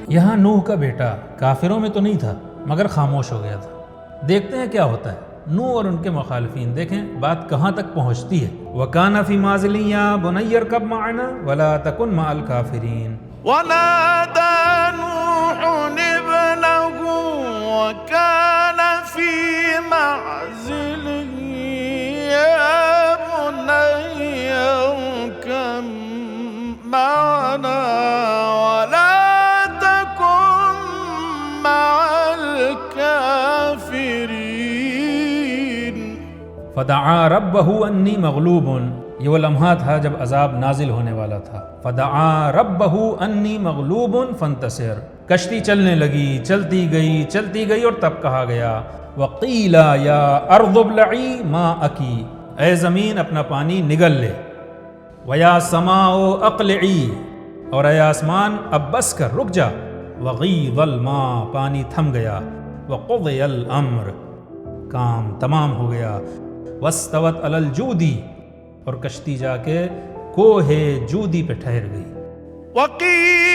यहाँ नूह का बेटा काफिरों में तो नहीं था मगर खामोश हो गया था। देखते हैं क्या होता है। नूह और उनके मुखालिफिन, देखें बात कहाँ तक पहुँचती है। वकाना फी माज़िलिन या बुनय्या इरकब मअना वला तकुन मअल काफिरीन। वनादा नूहुन इब्नहु वकाना फी माज़िलिन या बुनय्या इरकब मअना वला तकुन मअल काफिरीन। फदआ रब्बहु अन्नी मगलूबुन, ये वो लम्हा था जब अजाब नाजिल होने वाला था। फदआ रब्बहु अन्नी मगलूबुन फंतसिर, कश्ती चलने लगी, चलती गई और तब कहा गया वक़ीला या अर्ज़ु इब्लई माअकी, ऐ ज़मीन अपना पानी निगल ले। वया समाओ अक़लिई, और ऐ आसमान अब बस कर रुक जा। वग़ीज़ल मा, पानी थम गया। वक़ुज़ियल अम्र, काम तमाम हो गया। वस्तवत अलल जूदी, और कश्ती जाके कोहे जूदी पे ठहर गई। वक़ील